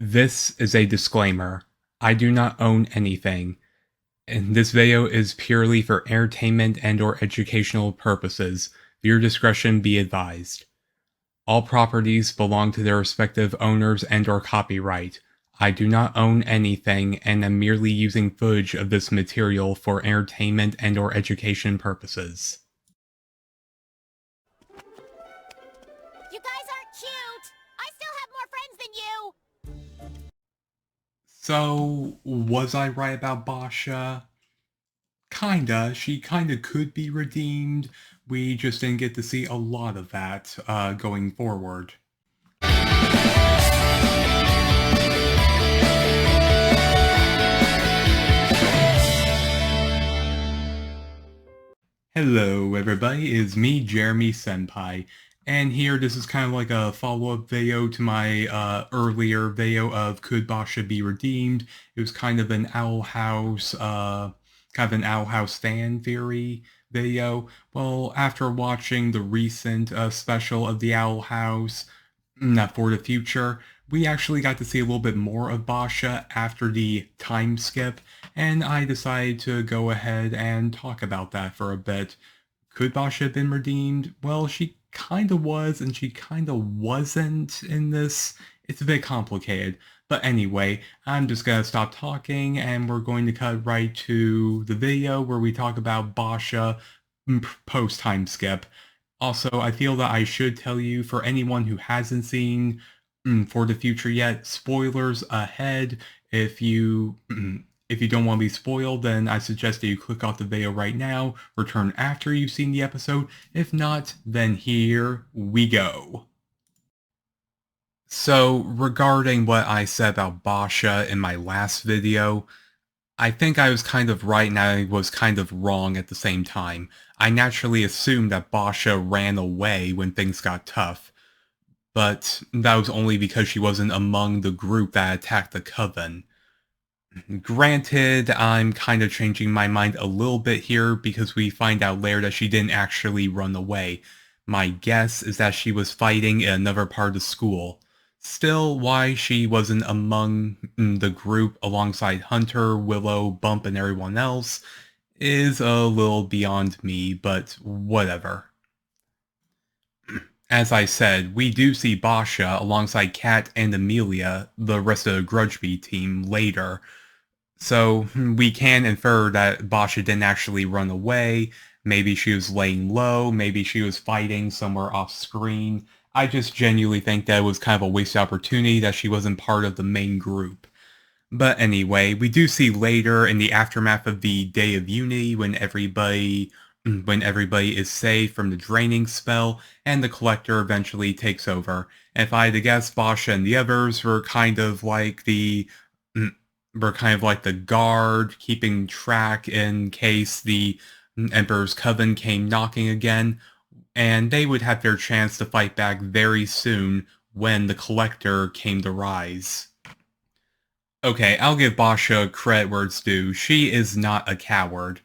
This is a disclaimer. I do not own anything, and this video is purely for entertainment and or educational purposes. Viewer discretion be advised. All properties belong to their respective owners and or copyright. I do not own anything and am merely using footage of this material for entertainment and or education purposes. You guys aren't cute! I still have more friends than you! So, was I right about Boscha? Kinda. She kinda could be redeemed. We just didn't get to see a lot of that going forward. Hello everybody, it's me, Jeremy Senpai, and here this is kind of like a follow-up video to my earlier video of Could Boscha Be Redeemed? It was kind of an Owl House fan theory video. Well, after watching the recent special of the Owl House, Not for the Future, we actually got to see a little bit more of Boscha after the time skip, and I decided to go ahead and talk about that for a bit. Could Boscha have been redeemed? Well, she kinda was, and she kinda wasn't in this. It's a bit complicated. But anyway, I'm just gonna stop talking, and we're going to cut right to the video where we talk about Boscha post-time skip. Also, I feel that I should tell you, for anyone who hasn't seen For the Future yet, spoilers ahead. If you if you don't want to be spoiled, then I suggest that you click off the video right now, return after you've seen the episode. If not, then here we go. So, regarding what I said about Boscha in my last video, I think I was kind of right and I was kind of wrong at the same time. I naturally assumed that Boscha ran away when things got tough, but that was only because she wasn't among the group that attacked the Coven. Granted, I'm kind of changing my mind a little bit here because we find out later that she didn't actually run away. My guess is that she was fighting in another part of the school. Still, why she wasn't among the group alongside Hunter, Willow, Bump, and everyone else is a little beyond me, but whatever. As I said, we do see Boscha alongside Kat and Amelia, the rest of the Grudgeby team, later. So we can infer that Boscha didn't actually run away. Maybe she was laying low. Maybe she was fighting somewhere off screen. I just genuinely think that it was kind of a wasted opportunity that she wasn't part of the main group. But anyway, we do see later in the aftermath of the Day of Unity when everybody is safe from the draining spell and the Collector eventually takes over. And if I had to guess, Boscha and the others were kind of like the guard, keeping track in case the Emperor's Coven came knocking again, and they would have their chance to fight back very soon when the Collector came to rise. Okay, I'll give Boscha credit where it's due. She is not a coward.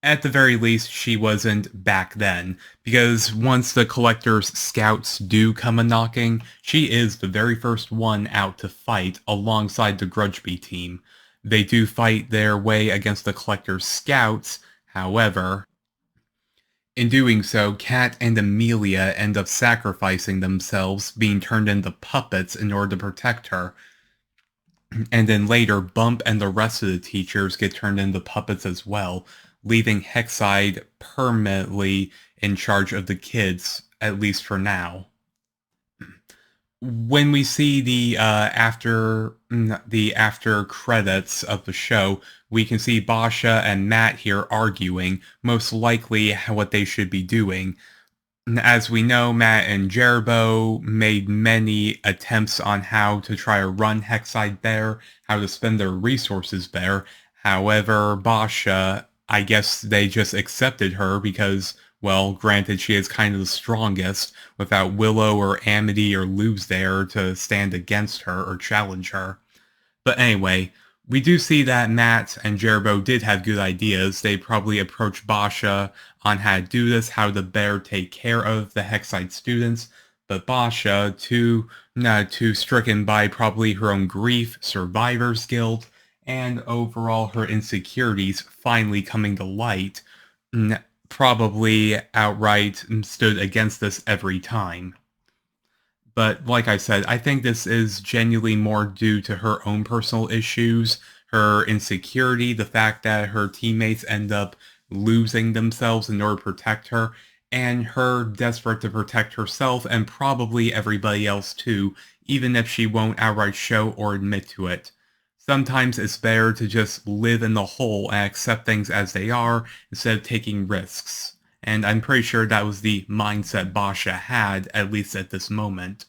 At the very least, she wasn't back then, because once the Collector's scouts do come a-knocking, she is the very first one out to fight alongside the Grudgeby team. They do fight their way against the Collector's scouts, however. In doing so, Kat and Amelia end up sacrificing themselves, being turned into puppets in order to protect her. And then later, Bump and the rest of the teachers get turned into puppets as well, leaving Hexside permanently in charge of the kids, at least for now. When we see the after credits of the show, we can see Boscha and Matt here arguing, most likely what they should be doing. As we know, Matt and Jeremy made many attempts on how to try to run Hexside better, how to spend their resources better. However, Boscha, I guess they just accepted her because, well, granted, she is kind of the strongest, without Willow or Amity or Luz there to stand against her or challenge her. But anyway, we do see that Matt and Jeremy did have good ideas. They probably approached Boscha on how to do this, how to better take care of the Hexside students, But Boscha, too stricken by probably her own grief, survivor's guilt, and overall her insecurities finally coming to light, probably outright stood against this every time. But like I said, I think this is genuinely more due to her own personal issues, her insecurity, the fact that her teammates end up losing themselves in order to protect her, and her desperate to protect herself and probably everybody else too, even if she won't outright show or admit to it. Sometimes it's better to just live in the hole and accept things as they are instead of taking risks. And I'm pretty sure that was the mindset Boscha had, at least at this moment.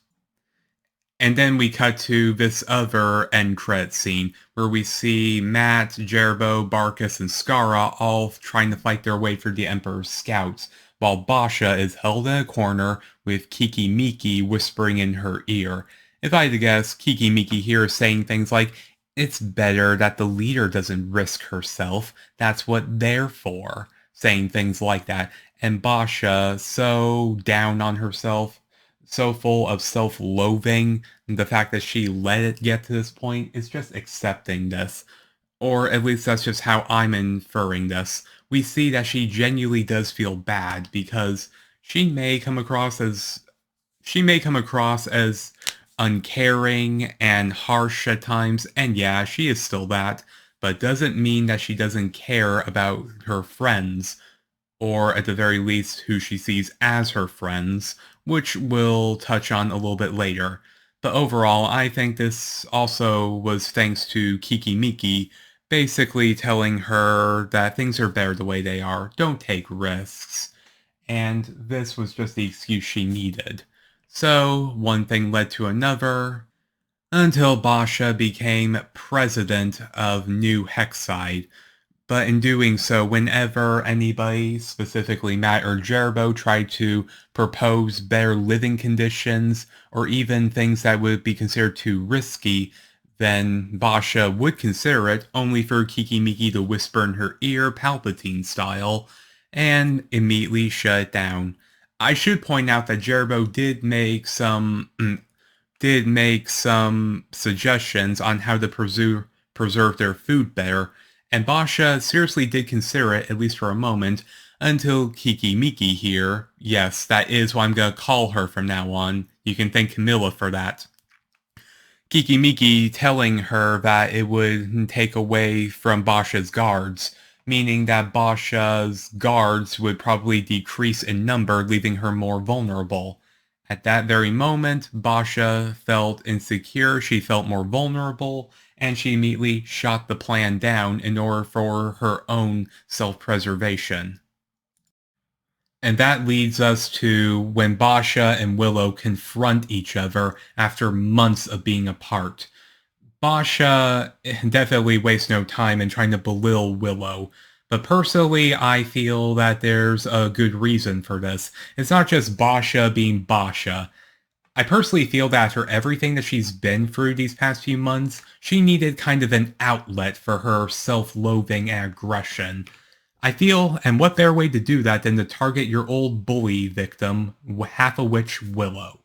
And then we cut to this other end credit scene where we see Matt, Jerbo, Barkus, and Skara all trying to fight their way through the Emperor's scouts, while Boscha is held in a corner with Kiki Miki whispering in her ear. If I had to guess, Kiki Miki here is saying things like, "It's better that the leader doesn't risk herself, that's what they're for," saying things like that. And Boscha, so down on herself, so full of self-loathing, the fact that she let it get to this point is just accepting this. Or at least that's just how I'm inferring this. We see that she genuinely does feel bad because she may come across as uncaring and harsh at times, and yeah, she is still that, but doesn't mean that she doesn't care about her friends, or at the very least who she sees as her friends, which we'll touch on a little bit later. But overall, I think this also was thanks to Kiki Miki basically telling her that things are better the way they are, don't take risks. And this was just the excuse she needed. So, one thing led to another, until Boscha became president of New Hexside, but in doing so, whenever anybody, specifically Matt or Jerbo, tried to propose better living conditions, or even things that would be considered too risky, then Boscha would consider it, only for Kikimiki to whisper in her ear, Palpatine style, and immediately shut it down. I should point out that Jerbo did make some suggestions on how to preserve their food better, and Boscha seriously did consider it, at least for a moment, until Kiki Miki here, yes, that is what I'm gonna call her from now on, you can thank Camilla for that, Kiki Miki telling her that it would take away from Boscha's guards, meaning that Boscha's guards would probably decrease in number, leaving her more vulnerable. At that very moment, Boscha felt insecure, she felt more vulnerable, and she immediately shot the plan down in order for her own self-preservation. And that leads us to when Boscha and Willow confront each other after months of being apart. Boscha definitely wastes no time in trying to belittle Willow, but personally I feel that there's a good reason for this. It's not just Boscha being Boscha. I personally feel that after everything that she's been through these past few months, she needed kind of an outlet for her self-loathing and aggression. I feel, and what better way to do that than to target your old bully victim, half of which Willow.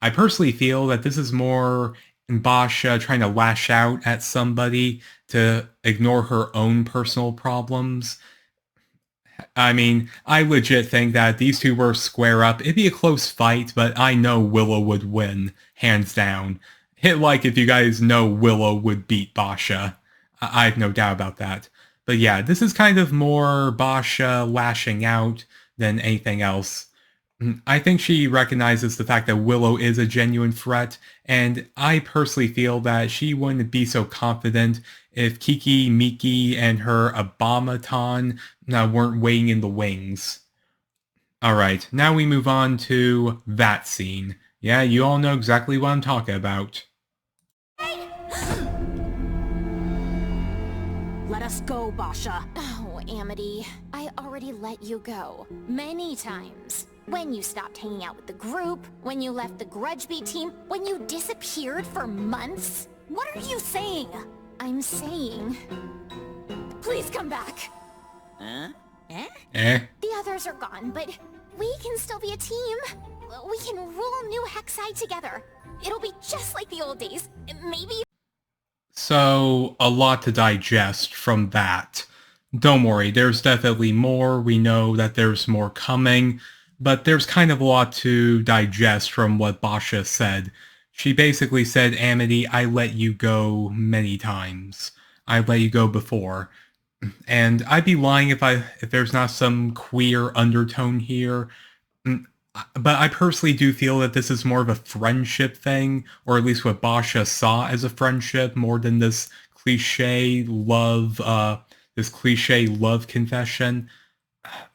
I personally feel that this is more Boscha trying to lash out at somebody to ignore her own personal problems. I mean, I legit think that these two were square up. It'd be a close fight, but I know Willow would win, hands down. Hit like if you guys know Willow would beat Boscha. I have no doubt about that. But yeah, this is kind of more Boscha lashing out than anything else. I think she recognizes the fact that Willow is a genuine threat, and I personally feel that she wouldn't be so confident if Kiki, Miki, and her Abomaton weren't waiting in the wings. Alright, now we move on to that scene. Yeah, you all know exactly what I'm talking about. Let us go, Boscha. Oh, Amity, I already let you go. Many times. When you stopped hanging out with the group, when you left the Grudge Bee team, when you disappeared for months. What are you saying? I'm saying... Please come back. Eh? The others are gone, but we can still be a team. we can rule New Hexide together. It'll be just like the old days. Maybe... So, a lot to digest from that. Don't worry, there's definitely more. We know that there's more coming, but there's kind of a lot to digest from what Boscha said. She basically said, Amity, I let you go many times. I let you go before. And I'd be lying if there's not some queer undertone here. But I personally do feel that this is more of a friendship thing, or at least what Boscha saw as a friendship, more than this this cliche love confession.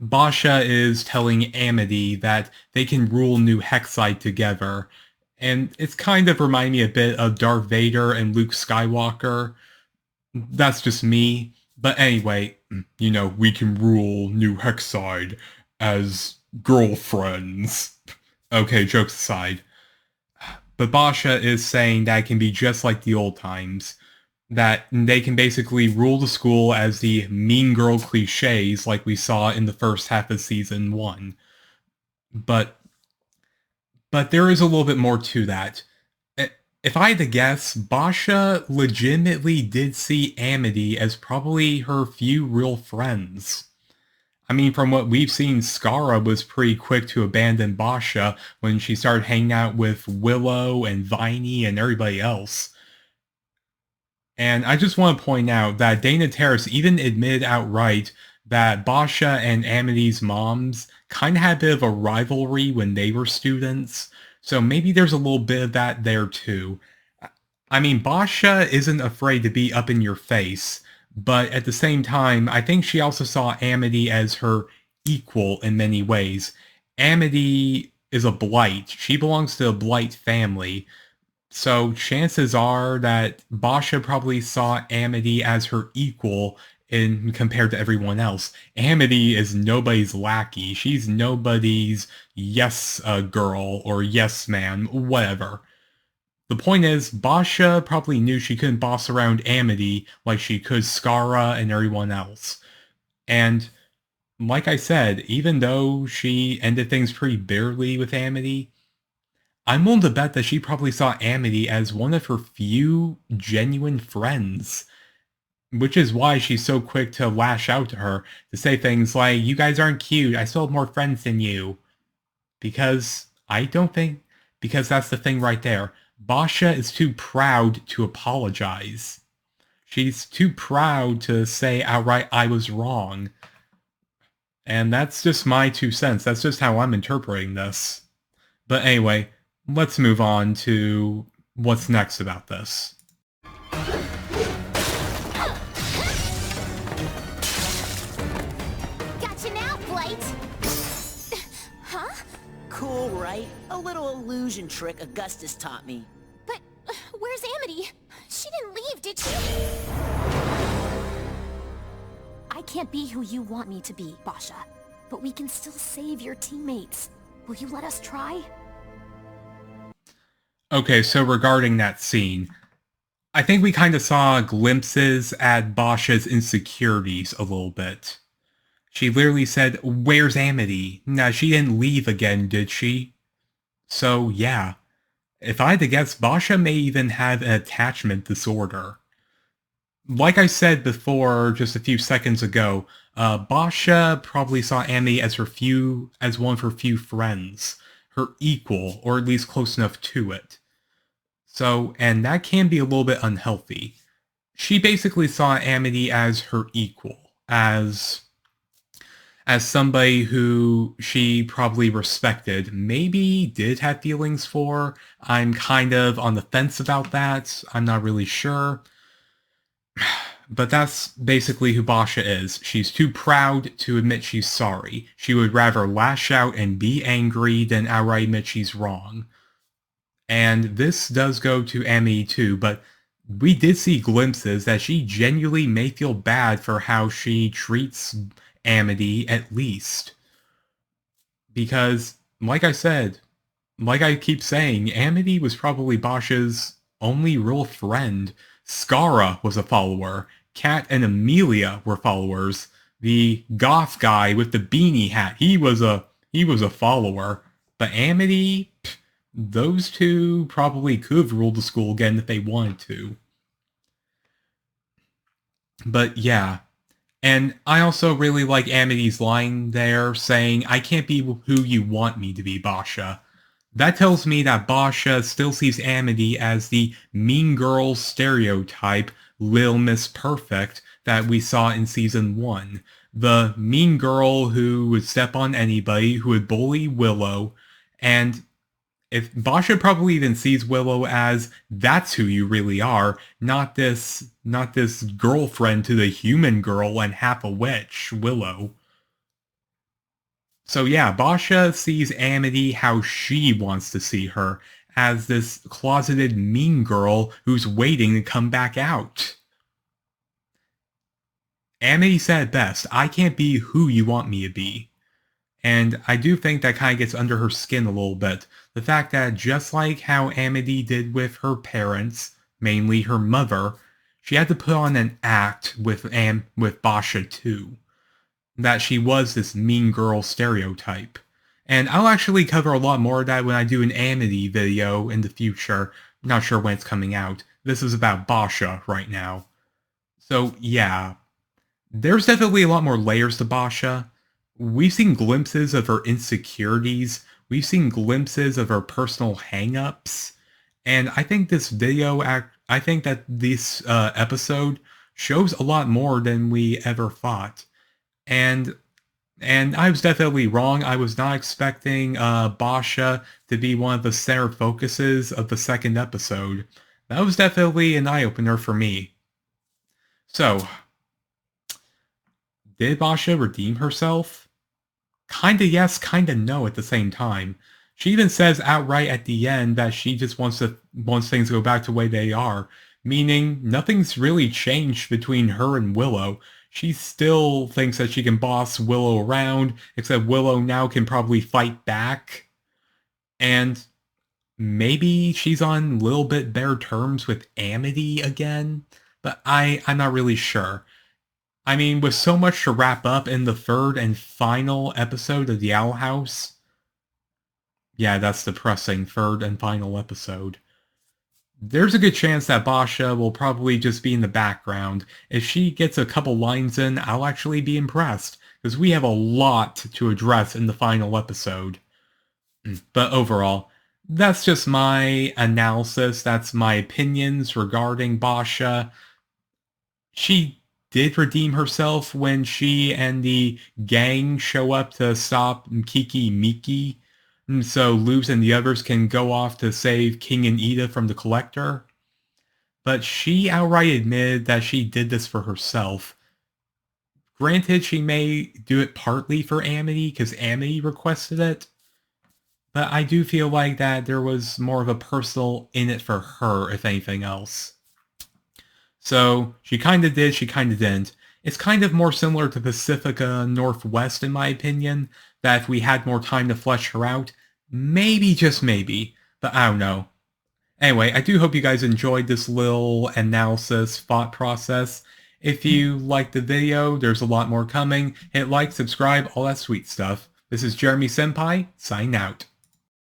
Boscha is telling Amity that they can rule New Hexide together, and it's kind of reminding me a bit of Darth Vader and Luke Skywalker. That's just me. But anyway, we can rule New Hexide as girlfriends. Okay, jokes aside. But Boscha is saying that it can be just like the old times. That they can basically rule the school as the mean girl cliches like we saw in the first half of season 1. But there is a little bit more to that. If I had to guess, Boscha legitimately did see Amity as probably her few real friends. I mean, from what we've seen, Skara was pretty quick to abandon Boscha when she started hanging out with Willow and Viney and everybody else. And I just want to point out that Dana Terrace even admitted outright that Boscha and Amity's moms kind of had a bit of a rivalry when they were students, so maybe there's a little bit of that there too. I mean, Boscha isn't afraid to be up in your face, but at the same time, I think she also saw Amity as her equal in many ways. Amity is a Blight. She belongs to a Blight family. So chances are that Boscha probably saw Amity as her equal in compared to everyone else. Amity is nobody's lackey. She's nobody's yes girl or yes man, whatever. The point is, Boscha probably knew she couldn't boss around Amity like she could Skara and everyone else. And like I said, even though she ended things pretty bitterly with Amity, I'm willing to bet that she probably saw Amity as one of her few genuine friends. Which is why she's so quick to lash out to her, to say things like, you guys aren't cute, I still have more friends than you. Because that's the thing right there. Boscha is too proud to apologize. She's too proud to say outright, I was wrong. And that's just my 2 cents. That's just how I'm interpreting this. But anyway, let's move on to what's next about this. Gotcha now, Blight! Huh? Cool, right? A little illusion trick Augustus taught me. But where's Amity? She didn't leave, did she? I can't be who you want me to be, Boscha. But we can still save your teammates. Will you let us try? Okay, so regarding that scene, I think we kind of saw glimpses at Boscha's insecurities a little bit. She literally said, where's Amity? Nah, she didn't leave again, did she? So, yeah. If I had to guess, Boscha may even have an attachment disorder. Like I said before, just a few seconds ago, Boscha probably saw Amity as one of her few friends. Her equal, or at least close enough to it. So, and that can be a little bit unhealthy. She basically saw Amity as her equal, as somebody who she probably respected, maybe did have feelings for. I'm kind of on the fence about that. I'm not really sure. But that's basically who Boscha is. She's too proud to admit she's sorry. She would rather lash out and be angry than outright admit she's wrong. And this does go to Amity too, but we did see glimpses that she genuinely may feel bad for how she treats Amity, at least. Because, like I keep saying, Amity was probably Boscha's only real friend. Skara was a follower. Kat and Amelia were followers. The goth guy with the beanie hat, he was a follower. But Amity, those two probably could have ruled the school again if they wanted to. But yeah. And I also really like Amity's line there saying, I can't be who you want me to be, Boscha. That tells me that Boscha still sees Amity as the mean girl stereotype, Lil Miss Perfect, that we saw in Season 1. The mean girl who would step on anybody, who would bully Willow, and if Boscha probably even sees Willow as that's who you really are, not this girlfriend to the human girl and half a witch, Willow. So yeah, Boscha sees Amity how she wants to see her, as this closeted mean girl who's waiting to come back out. Amity said it best, I can't be who you want me to be. And I do think that kind of gets under her skin a little bit. The fact that just like how Amity did with her parents, mainly her mother, she had to put on an act with Boscha too. That she was this mean girl stereotype. And I'll actually cover a lot more of that when I do an Amity video in the future. Not sure when it's coming out. This is about Boscha right now. So yeah, there's definitely a lot more layers to Boscha. We've seen glimpses of her insecurities. We've seen glimpses of her personal hang-ups. And I think this I think that this episode shows a lot more than we ever thought. And I was definitely wrong. I was not expecting Boscha to be one of the center focuses of the second episode. That was definitely an eye-opener for me. So, did Boscha redeem herself? Kinda yes, kinda no at the same time. She even says outright at the end that she just wants things to go back to the way they are, meaning nothing's really changed between her and Willow. She still thinks that she can boss Willow around, except Willow now can probably fight back. And maybe she's on a little bit better terms with Amity again, but I'm not really sure. I mean, with so much to wrap up in the third and final episode of the Owl House. Yeah, that's depressing. Third and final episode. There's a good chance that Boscha will probably just be in the background. If she gets a couple lines in, I'll actually be impressed, because we have a lot to address in the final episode. But overall, that's just my analysis. That's my opinions regarding Boscha. She did redeem herself when she and the gang show up to stop Kiki Miki, so Luz and the others can go off to save King and Ida from the Collector. But she outright admitted that she did this for herself. Granted, she may do it partly for Amity, because Amity requested it, but I do feel like that there was more of a personal in it for her, if anything else. So, she kinda did, she kinda didn't. It's kind of more similar to Pacifica Northwest in my opinion, that if we had more time to flesh her out, maybe, just maybe, but I don't know. Anyway, I do hope you guys enjoyed this little analysis thought process. If you liked the video, there's a lot more coming. Hit like, subscribe, all that sweet stuff. This is Jeremy Senpai, signing out.